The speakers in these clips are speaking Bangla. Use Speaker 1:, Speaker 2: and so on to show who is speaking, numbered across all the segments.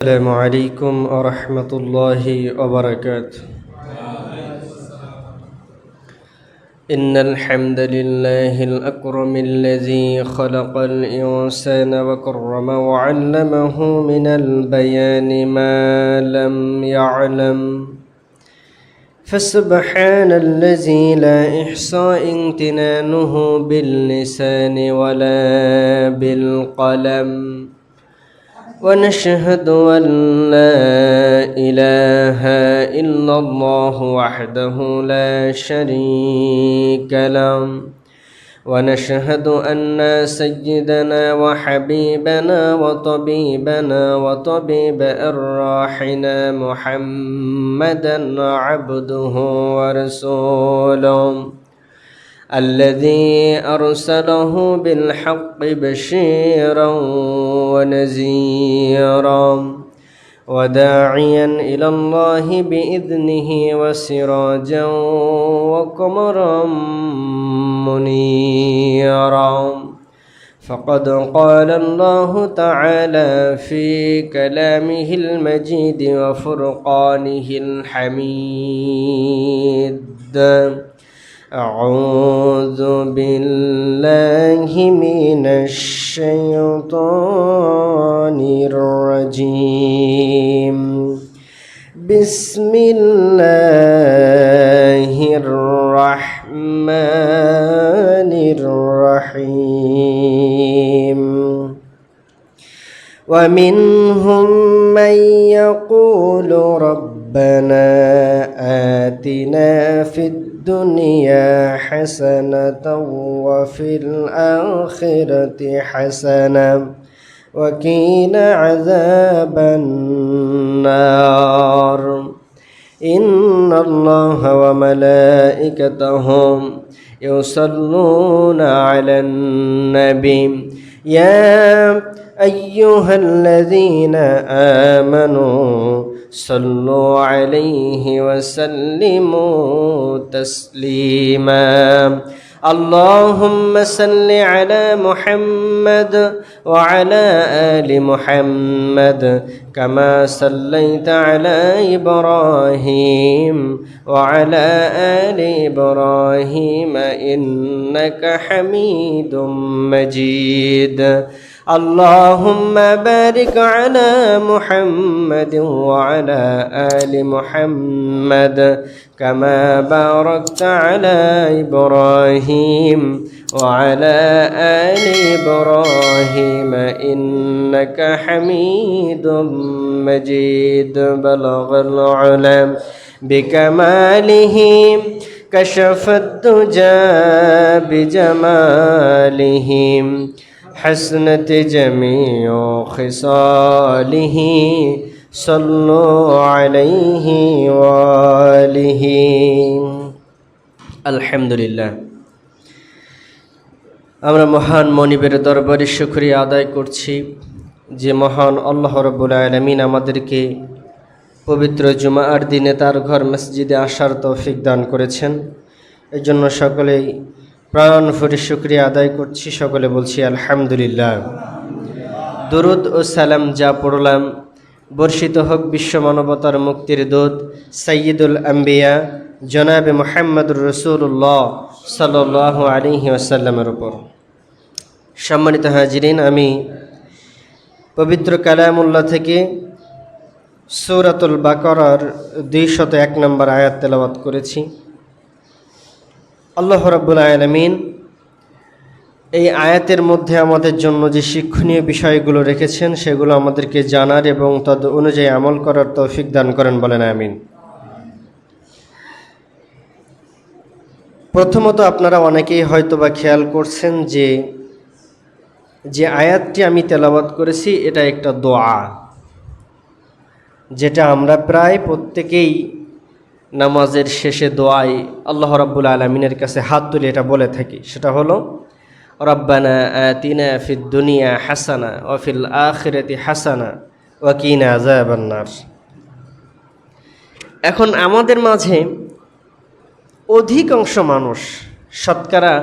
Speaker 1: السلام عليكم ورحمة الله وبركاته. إن الحمد لله الأكرم الذي خلق الإنسان وكرم وعلمه من البيان ما لم يعلم، فسبحان الذي لا إحصاء امتنانه باللسان ولا بالقلم، ونشهد أن لا إله إلا الله وحده لا شريك له، ونشهد أن سيدنا وحبيبنا وطبيبنا وطبيب أرواحنا محمدا عبده ورسوله، الذي أرسله بالحق بشيرا ونذيرا وداعيا إلى الله بإذنه وسراجا وقمرا منيرا. فقد قال الله تعالى في كلامه المجيد وفرقانه الحميد: أعوذ بالله من الشيطان الرجيم. بسم الله الرحمن الرحيم. ومنهم من يقول ربنا آتنا في الدنيا حسنة وفي الآخرة حسنة وقنا عذاب النار. إن الله وملائكته يصلون على النبي يا أيها الذين آمنوا صلوا عليه وسلموا تسليما. اللهم صل على محمد وعلى آل محمد كما صليت على إبراهيم وعلى آل إبراهيم إنك حميد مجيد. اللهم بارك على محمد وعلى آل محمد كما باركت على إبراهيم وعلى آل إبراهيم إنك حميد مجيد. بلغ العلم بكماله كشف الدجى بجماله حسنت جميع خصاله صلوا عليه وآله. আলহামদুলিল্লাহ, আমরা মহান মনিবের দরবারে শুকরিয়া আদায় করছি যে মহান আল্লাহ রাব্বুল আলামিন আমাদেরকে পবিত্র জুমার দিনে তার ঘর মসজিদে আসার তৌফিক দান করেছেন। এই জন্য সকলেই প্রাণ ভরে শুকরিয়া আদায় করছি। সকলে বলছি আলহামদুলিল্লাহ। দরুদ ও সালাম যা পড়লাম বর্ষিত হোক বিশ্ব মানবতার মুক্তির দূত সাইয়্যিদুল আম্বিয়া জনাবে মুহাম্মদুর রাসূলুল্লাহ সাল্লাল্লাহু আলাইহি ওয়াসাল্লামের উপর। সম্মানিত হাজিরিন, আমি পবিত্র কালামুল্লাহ থেকে সূরাতুল বাকারার 201 নম্বর আয়াত তেলাওয়াত করেছি। আল্লাহ রাব্বুল আলামিন এই আয়াতের মধ্যে আমাদের জন্য যে শিক্ষণীয় বিষয়গুলো রেখেছেন সেগুলো আমাদেরকে জানার এবং তদ অনুযায়ী আমল করার তৌফিক দান করেন, বলেন আমিন। প্রথমত আপনারা অনেকেই হয়তো বা খেয়াল করছেন যে আয়াতটি আমি তেলাওয়াত করেছি এটা একটা দোয়া, যেটা আমরা প্রায় প্রত্যেকেই নামাজের শেষে দোয়ায় আল্লাহ রাব্বুল আলামিনের কাছে হাত তুলে এটা বলে থাকি। সেটা হলো রব্বানা আতিনা ফিদ দুনিয়া হাসানা ওয়া ফিল আখিরাতি হাসানা ওয়া কিনা আযাবান নার। এখন আমাদের মাঝে অধিকাংশ মানুষ, শতকরা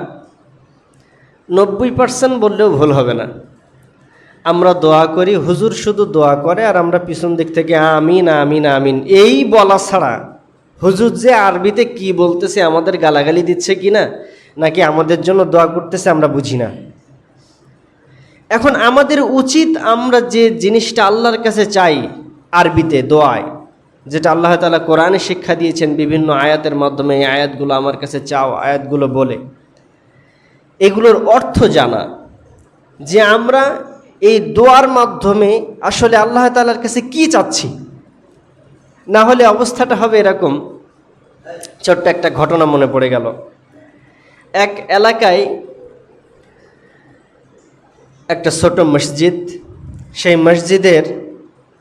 Speaker 1: 90% বললেও ভুল হবে না, আমরা দোয়া করি, হুজুর শুধু দোয়া করে আর আমরা পিছন দিক থেকে আমিন আমিন আমিন এই বলা ছাড়া হুজুর যে আরবিতে কি বলতেছে, আমাদের গালাগালি দিচ্ছে কিনা নাকি আমাদের জন্য দোয়া করতেছে আমরা বুঝি না। এখন আমাদের উচিত আমরা যে জিনিসটা আল্লাহর কাছে চাই আরবিতে দোয়ায়, যেটা আল্লাহ তাআলা কোরআনে শিক্ষা দিয়েছেন বিভিন্ন আয়াতের মাধ্যমে, এই আয়াতগুলো আমার কাছে চাও, আয়াতগুলো বলে এগুলোর অর্থ জানা, যে আমরা এই দোয়ার মাধ্যমে আসলে আল্লাহ তাআলার কাছে কি চাচ্ছি। না হলে অবস্থাটা হবে এরকম। ছোট্ট একটা ঘটনা মনে পড়ে গেল। এক এলাকায় একটা ছোট মসজিদ, সেই মসজিদের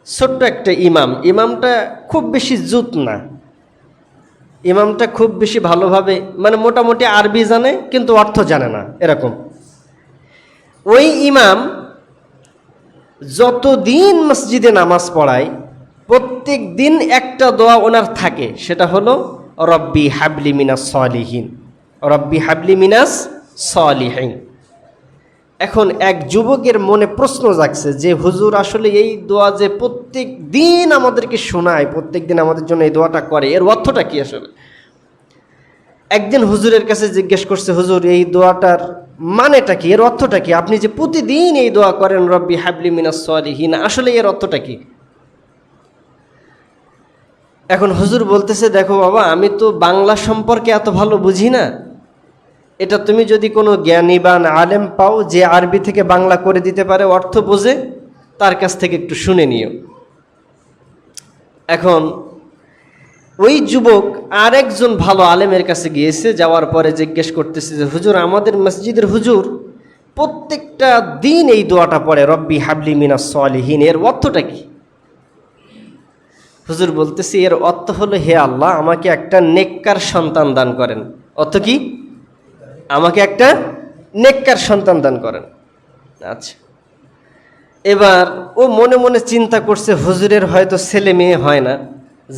Speaker 1: ছোট্ট একটা ইমামটা খুব বেশি জুত না, ইমামটা খুব বেশি ভালোভাবে মানে মোটামুটি আরবি জানে কিন্তু অর্থ জানে না, এরকম। ওই ইমাম যতদিন মসজিদে নামাজ পড়ায় প্রত্যেক দিন একটা দোয়া ওনার থাকে, সেটা হলো রব্বি হাবলি মিনাস সলিহিন, রব্বি হাবলি মিনাস সলিহিন। এখন এক যুবকের মনে প্রশ্ন জাগছে যে হুজুর আসলে এই দোয়া যে প্রত্যেক দিন আমাদেরকে শোনায়, প্রত্যেক দিন আমাদের জন্য এই দোয়াটা করে, এর অর্থটা কি আসলে। একদিন হুজুরের কাছে জিজ্ঞেস করছে, হুজুর এই দোয়াটার মানেটা কি, এর অর্থটা কি, আপনি যে প্রতিদিন এই দোয়া করেন রব্বি হাবলি মিনাস সলিহিন, আসলে এর অর্থটা কি। এখন হুজুর বলতেছে, দেখো বাবা, আমি তো বাংলা সম্পর্কে এত ভালো বুঝি না, এটা তুমি যদি কোনো জ্ঞানীবান আলেম পাও যে আরবি থেকে বাংলা করে দিতে পারে, অর্থ বোঝে, তার কাছ থেকে একটু শুনে নিও। এখন ওই যুবক আরেকজন ভালো আলেমের কাছে গিয়েছে, যাওয়ার পরে জিজ্ঞেস করতেছে যে হুজুর আমাদের মসজিদের হুজুর প্রত্যেকটা দিন এই দোয়াটা পড়ে রব্বি হাবলি মিনাস সলিহিন, এর অর্থটা কি। হুজুর বলতেছে এর অর্থ হলো, হে আল্লাহ আমাকে একটা নেককার সন্তান দান করেন। অর্থ কি? আমাকে একটা নেককার সন্তান দান করেন। আচ্ছা, এবার ও মনে মনে চিন্তা করছে হুজুরের হয়তো ছেলে মেয়ে হয় না,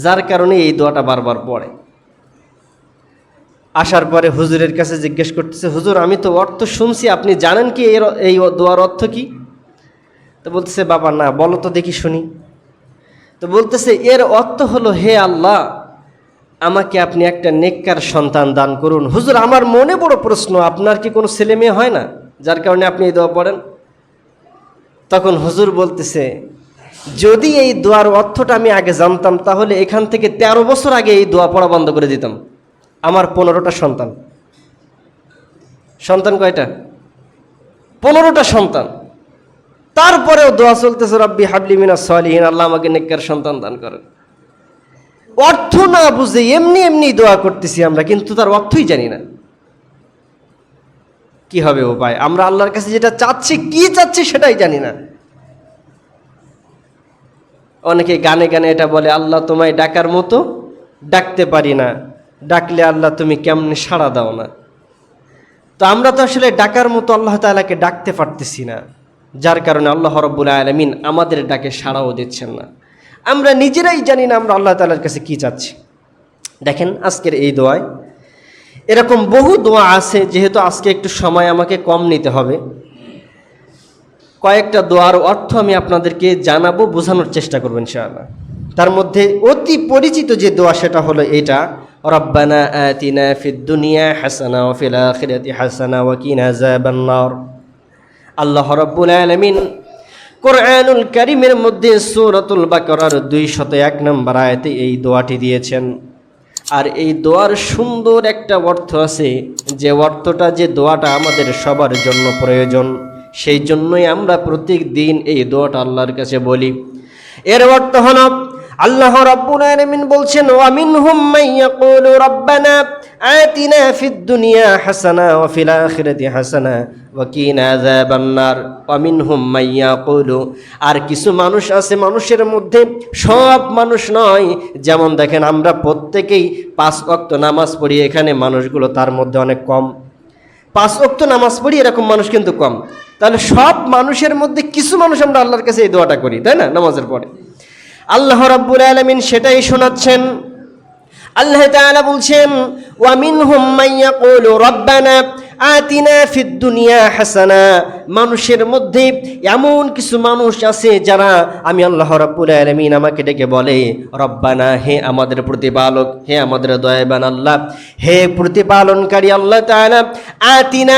Speaker 1: যার কারণে এই দোয়াটা বারবার পড়ে। আসার পরে হুজুরের কাছে জিজ্ঞেস করতেছে, হুজুর আমি তো অর্থ শুনছি, আপনি জানেন কি এই দোয়ার অর্থ কি? তো বলতেছে, বাবা না, বলো তো দেখি শুনি। তো বলতেছে এর অর্থ হলো, হে আল্লাহ আমাকে আপনি একটা নেককার সন্তান দান করুন। হুজুর আমার মনে বড় প্রশ্ন, আপনার কি কোনো ছেলে মেয়ে হয় না যার কারণে আপনি এই দোয়া পড়েন? তখন হুজুর বলতেছে, যদি এই দোয়ার অর্থটা আমি আগে জানতাম তাহলে এখান থেকে 13 বছর আগে এই দোয়া পড়া বন্ধ করে দিতাম। আমার 15টা সন্তান। সন্তান কয়টা? 15টা সন্তান। তারপরেও দোয়া চলতেছে রব্বি হাবলি মিনাস সলিহিন, আল্লাহ আমাকে নেককার সন্তান দান করেন। অর্থ না বুঝে এমনি এমনি দোয়া করতেছি আমরা, কিন্তু তার অর্থই জানি না। কি হবে উপায়? আমরা আল্লাহর কাছে যেটা চাচ্ছি, কি চাচ্ছি সেটাই জানি না। অনেকে গানে গানে এটা বলে, আল্লাহ তোমায় ডাকার মতো ডাকতে পারি না, ডাকলে আল্লাহ তুমি কেমনে সাড়া দাও না। তো আমরা তো আসলে ডাকার মতো আল্লাহ তাআলাকে ডাকতে পারতেছি না, যার কারণে আল্লাহ রাব্বুল আলামিন আমাদের ডাকে সাড়াও দিচ্ছেন না। আমরা নিজেরাই জানি না আমরা আল্লাহ তাআলার কাছে কি চাচ্ছি। দেখেন আজকের এই দোয়ায় এরকম বহু দোয়া আছে, যেহেতু আজকে একটু সময় আমাকে কম নিতে হবে, কয়েকটা দোয়ার অর্থ আমি আপনাদেরকে জানাবো, বোঝানোর চেষ্টা করব ইনশাআল্লাহ। তার মধ্যে অতি পরিচিত যে দোয়া সেটা হলো এটা, রব্বানা আতিনা ফিদ দুনিয়া হাসানা ওয়া ফিল আখিরাতি হাসানা ওয়া কিনা আযাবান নার। আল্লাহ রাব্বুল আলামিন কোরআনুল কারীমের মধ্যে সূরাতুল বাকারার 201 নম্বর আয়াতে এই দোয়াটি দিয়েছেন। আর এই দোয়ার সুন্দর একটা অর্থ আছে, যে অর্থটা, যে দোয়াটা আমাদের সবার জন্য প্রয়োজন, সেই জন্যই আমরা প্রত্যেক দিন এই দোয়াটা আল্লাহর কাছে বলি। এর অর্থ হলো, আল্লাহ রাব্বুল আলামিন বলছেন, ওয়া মিনহুম মান ইয়াকুলু রাব্বানা আতিনা ফিদ দুনিয়া হাসানা ওয়া ফিল আখিরাতি হাসানা ওয়া কিনা আযাবান নার। ওয়া মিনহুম মান ইয়াকুলু, আর কিছু মানুষ আছে, মানুষের মধ্যে সব মানুষ নয়, যেমন দেখেন আমরা প্রত্যেকেই 5 ওয়াক্ত নামাজ পড়ি, এখানে মানুষগুলো তার মধ্যে অনেক কম। 5 ওয়াক্ত নামাজ পড়ি এরকম মানুষ কিন্তু কম। তাহলে সব মানুষের মধ্যে কিছু মানুষ আমরা আল্লাহর কাছে এই দোয়াটা করি, তাই না? নামাজের পরে আল্লাহ রাব্বুল আলামিন সেটাই শোনাচ্ছেন। আল্লাহ তাআলা বলছেন, ওয়া মিনহুম মান ইয়াকুলু রাব্বানা আতিনা ফিদ দুনিয়া হাসানা। মানুষের মধ্যে এমন কিছু মানুষ আছে যারা আমি আল্লাহ রাব্বুল আলামিন আমাকে ডেকে বলে, রব্বানা, হে আমাদের প্রতিপালক, হে আমাদের দয়াবান আল্লাহ, হে প্রতিপালনকারী আল্লাহ তাআলা, আতিনা,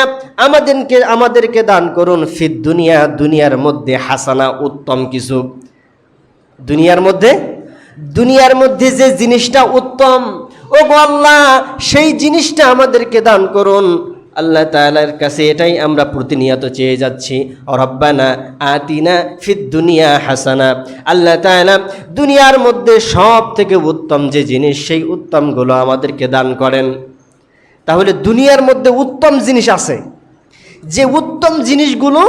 Speaker 1: আমাদেরকে দান করুন, ফিদ দুনিয়া, দুনিয়ার মধ্যে হাসানা, উত্তম কিছু। দুনিয়ার মধ্যে যে জিনিসটা উত্তম, ও গো আল্লাহ, সেই জিনিসটা আমাদেরকে দান করুন। আল্লাহ তাআলার কাছে এটাই আমরা প্রতিনিয়ত চেয়ে যাচ্ছি, রব্বানা আতিনা ফিদ দুনিয়া হাসানা। আল্লাহ তাআলা দুনিয়ার মধ্যে সব থেকে উত্তম যে জিনিস, সেই উত্তমগুলো আমাদেরকে দান করেন। তাহলে দুনিয়ার মধ্যে উত্তম জিনিস আছে, যে উত্তম জিনিসগুলো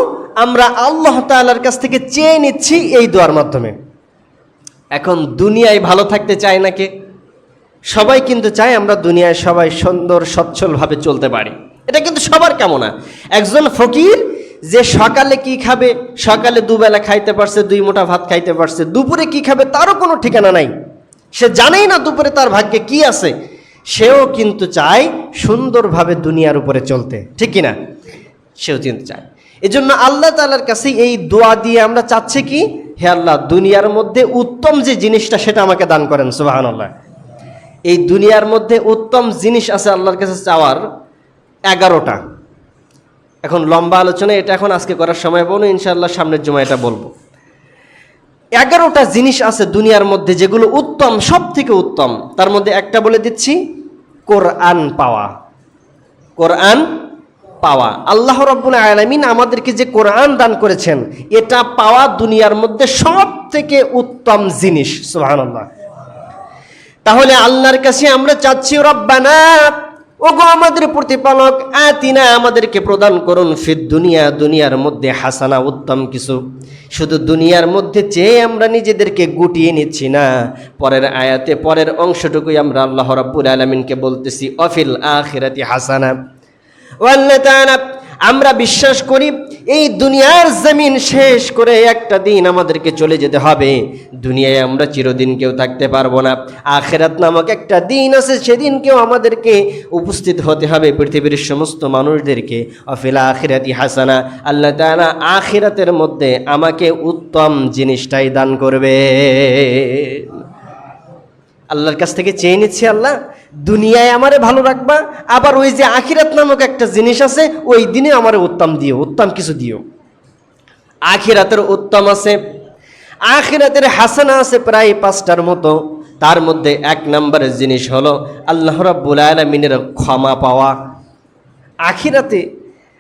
Speaker 1: আমরা আল্লাহ তাআলার কাছ থেকে চেয়ে নিচ্ছি এই দোয়ার মাধ্যমে। এখন দুনিয়ায় ভালো থাকতে চায় না কে? সবাই কিন্তু চায় আমরা দুনিয়ায় সবাই সুন্দর সচ্ছলভাবে চলতে পারি, এটা কিন্তু সবার কামনা। একজন ফকির যে সকালে কি খাবে, সকালে দুবেলা খাইতে পারছে, 2 মুঠা ভাত খাইতে পারছে, দুপুরে কি খাবে তারও কোনো ঠিকানা নাই, সে জানেই না দুপুরে তার ভাগ্যে কি আছে, সেও কিন্তু চায় সুন্দরভাবে দুনিয়ার উপরে চলতে, ঠিক কিনা? সেও চিনতে চায়। এজন্য আল্লাহ তাআলার কাছে এই দোয়া দিয়ে আমরা চাচ্ছি কি, হে আল্লাহ, দুনিয়ার মধ্যে উত্তম যে জিনিসটা সেটা আমাকে দান করেন। সুবহানাল্লাহ। এই দুনিয়ার মধ্যে উত্তম জিনিস আছে আল্লাহর কাছে চাওয়ার 11টা। এখন লম্বা আলোচনা, এটা এখন আজকে করার সময় বলবো, ইনশাআল্লাহ সামনের জুমায় এটা বলবো। 11টা জিনিস আছে দুনিয়ার মধ্যে যেগুলো উত্তম, সব থেকে উত্তম। তার মধ্যে একটা বলে দিচ্ছি, কোরআন পাওয়া। কোরআন পাওয়া, আল্লাহ রাব্বুল আলামিন আমাদেরকে যে কোরআন দান করেছেন, এটা পাওয়া দুনিয়ার মধ্যে সব থেকে উত্তম জিনিস। সুবহানাল্লাহ। তাহলে আল্লাহর কাছে আমরা চাচ্ছি, রব্বানা, ওগো আমাদের প্রতিপালক, আতিনা, আমাদেরকে প্রদান করুন, ফিদ দুনিয়া, দুনিয়ার মধ্যে হাসানা, উত্তম কিছু। শুধু দুনিয়ার মধ্যে চেয়ে আমরা নিজেদেরকে গুটিয়ে নিচ্ছি না, পরের আয়াতে পরের অংশটুকুই আমরা আল্লাহ রাব্বুল আলামিনকে বলতেছি, অফিল আখিরাতি হাসানা। ও আল্লাহ তাআলা, আমরা বিশ্বাস করি এই দুনিয়ার জমিন শেষ করে একটা দিন আমাদেরকে চলে যেতে হবে। দুনিয়ায় আমরা চিরদিন কেউ থাকতে পারবো না। আখিরাত নামক একটা দিন আছে, সেদিন কেউ আমাদেরকে উপস্থিত হতে হবে, পৃথিবীর সমস্ত মানুষদেরকে। অফিল আখিরাতি হাসানা, আল্লাহ তাআলা আখিরাতের মধ্যে আমাকে উত্তম জিনিসটাই দান করবে। আল্লাহর কাছ থেকে চেয়ে নিচ্ছি, আল্লাহ দুনিয়ায় আমারে ভালো রাখবা, আবার ওই যে আখিরাত নামক একটা জিনিস আছে, ওই দিনে আমারে উত্তম দিও, উত্তম কিছু দিও। আখিরাতের উত্তম আছে, আখিরাতের হাসানা আছে প্রায় 5টার মতো। তার মধ্যে 1 নম্বরের জিনিস হলো আল্লাহ রাব্বুল আলামিনের ক্ষমা পাওয়া। আখিরাতে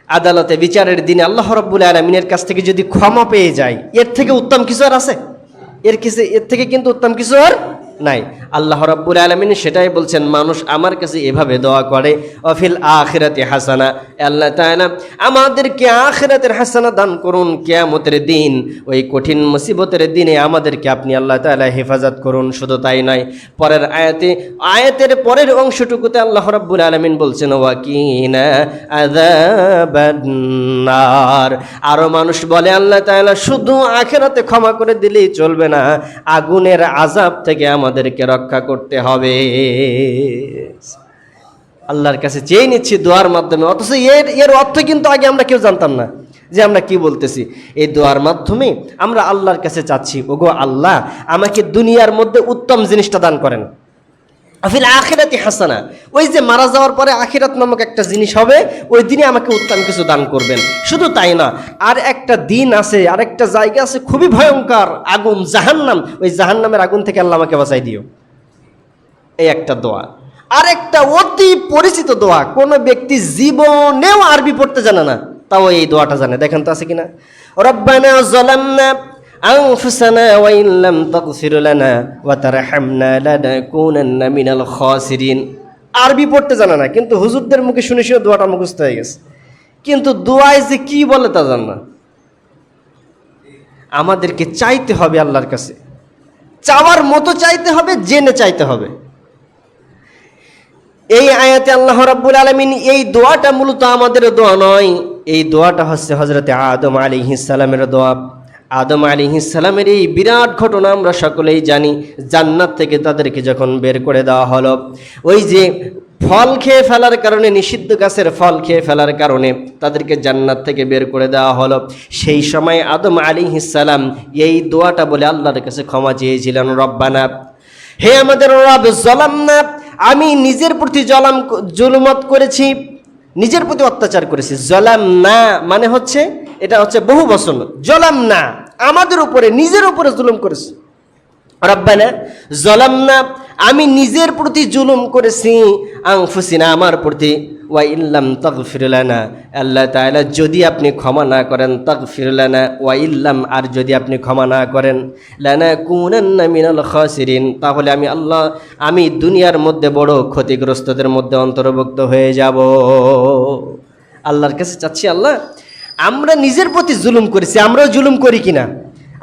Speaker 1: আদালতে বিচারের দিনে আল্লাহ রাব্বুল আলামিনের কাছ থেকে যদি ক্ষমা পেয়ে যায়, এর থেকে উত্তম কিছু আর আছে? এর থেকে কিন্তু উত্তম কিছু আর নাই। আল্লাহ রাব্বুল আলামিন সেটাই বলছেন, মানুষ আমার কাছে এভাবে দোয়া করে, অফিল আখিরাতি হাসানা, আল্লাহ তাআলা আমাদেরকে আখিরাতের হাসানা দান করুন। কিয়ামতের দিন, ওই কঠিন মুসিবতের দিনে আমাদেরকে আপনি আল্লাহ তাআলা হেফাজত করুন। শুধু তাই নয়, পরের আয়াতের পরের অংশটুকুতে আল্লাহ রাব্বুল আলামিন বলছেন, ওয়াকিনা আযাবান নার। আরো মানুষ বলে, আল্লাহ তাআলা শুধু আখিরাতে ক্ষমা করে দিলেই চলবে না, আগুনের আযাব থেকে আমাদেরকে রক্ষা করতে হবে। আল্লাহর কাছে চেয়ে নিচ্ছি দোয়ার মাধ্যমে, অথচ এর অর্থ কিন্তু আগে আমরা কেউ জানতাম না যে আমরা কি বলতেছি। এই দোয়ার মাধ্যমে আমরা আল্লাহর কাছে চাচ্ছি, ওগো আল্লাহ, আমাকে দুনিয়ার মধ্যে উত্তম জিনিসটা দান করেন। আফিল আখিরাতি হাসানা, ওই যে মারা যাওয়ার পরে আখিরাত নামক একটা জিনিস হবে, ওই দিনে আমাকে উত্তম কিছু দান করবেন। শুধু তাই না, আর একটা দিন আছে, আর একটা জায়গা আছে খুবই ভয়ঙ্কর, আগুন, জাহান্নাম। ওই জাহান্নামের আগুন থেকে আল্লাহ আমাকে বাঁচাই দিও। এই একটা দোয়া। আর একটা অতি পরিচিত দোয়া, কোনো ব্যক্তি জীবনেও আরবি পড়তে জানে না, তাও এই দোয়াটা জানে। দেখেন তো আছে কিনা, রব্বানা যালামনা আনফুসানা ওয়া ইন লাম তাগফির লানা ওয়া তারহামনা লানাকুনান্না মিনাল খাসিরিন। আরবি পড়তে জানে না, কিন্তু হুজুরদের মুখে শুনে শুনে দোয়াটা মুখস্থ হয়ে গেছে, কিন্তু দোয়ায় যে কি বলে তা জানে না। আমাদেরকে চাইতে হবে আল্লাহর কাছে, চাওয়ার মতো চাইতে হবে, জেনে চাইতে হবে। এই আয়াতে আল্লাহ রাব্বুল আলামিন এই দোয়াটা মূলত আমাদের দোয়া নয়, এই দোয়াটা হচ্ছে হযরতে আদম আলাইহিস সালামের দোয়া। আদম আলাইহিস সালামের এই বিরাট ঘটনা আমরা সকলেই জানি। জান্নাত থেকে তাদেরকে যখন বের করে দেওয়া হলো, ওই যে ফল খেয়ে ফেলার কারণে, নিষিদ্ধ গাছের ফল খেয়ে ফেলার কারণে তাদেরকে জান্নাত থেকে বের করে দেওয়া হলো। সেই সময় আদম আলাইহিস সালাম এই দোয়াটা বলে আল্লাহর কাছে ক্ষমা চেয়েছিলেন, রব্বানা, হে আমাদের রব, জলামনা, আমি নিজের প্রতি জুলুমত করেছি, নিজের প্রতি অত্যাচার করেছি। জলামনা মানে হচ্ছে, এটা হচ্ছে বহু বচন, জলামনা, আমাদের উপরে, নিজের উপরে জুলুম করেছি। রব্বানা জলামনা, আমি নিজের প্রতি জুলুম করেছি, আনফুসিনা, আমার প্রতি, ওয়া ইল্লাম তাগফির লানা, আল্লাহ তাআলা যদি আপনি ক্ষমা না করেন, তাগফির লানা, ওয়া ইল্লাম, আর যদি আপনি ক্ষমা না করেন, লানাকুনান্না মিনাল খাসিরিন, তাহলে আমি দুনিয়ার মধ্যে বড় ক্ষতিগ্রস্তদের মধ্যে অন্তর্ভুক্ত হয়ে যাব। আল্লাহর কাছে চাচ্ছি, আল্লাহ, আমরা নিজের প্রতি জুলুম করেছি, আমরাও জুলুম করি কিনা?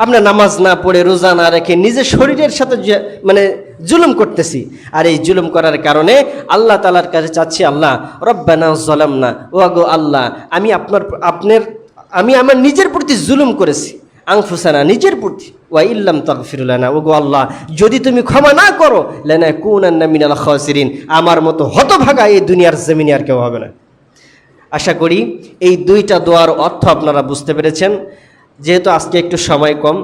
Speaker 1: আমরা নামাজ না পড়ে, রোজা না রেখে নিজের শরীরের সাথে জুলুম করতেছি। আর এই জুলুম করার কারণে আল্লাহ তাআলার কাছে চাচ্ছি, আল্লাহ, রব্বানা যালামনা, ও গো আল্লাহ, আমি আমার নিজের প্রতি জুলুম করেছি, আনফুসানা, নিজের প্রতি, ওয়া ইল্লাম তাগফির লানা, ও গো আল্লাহ, যদি তুমি ক্ষমা না করো, লানাকুনান্না মিনাল খাসিরিন, আমার মতো হতভাগা এই দুনিয়ার জমিনে আর কেউ হবে না। আশা করি এই দুইটা দোয়ার অর্থ আপনারা বুঝতে পেরেছেন। যেহেতু আজকে একটু সময় কম,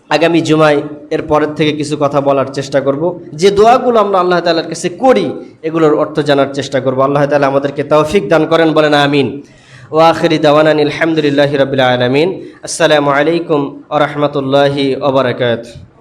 Speaker 1: আগামী জুমায় এর পরের থেকে কিছু কথা বলার চেষ্টা করব। যে দোয়াগুলো আমরা আল্লাহ তাআলার কাছে করি, এগুলোর অর্থ জানার চেষ্টা করব। আল্লাহ তাআলা আমাদেরকে তৌফিক দান করেন, বলেন আমিন। ওয়া আখিরি দাওয়ানা আলহামদুলিল্লাহি রাব্বিল আলামিন। আসসালামু আলাইকুম ওয়া রাহমাতুল্লাহি ওয়া বারাকাতুহু।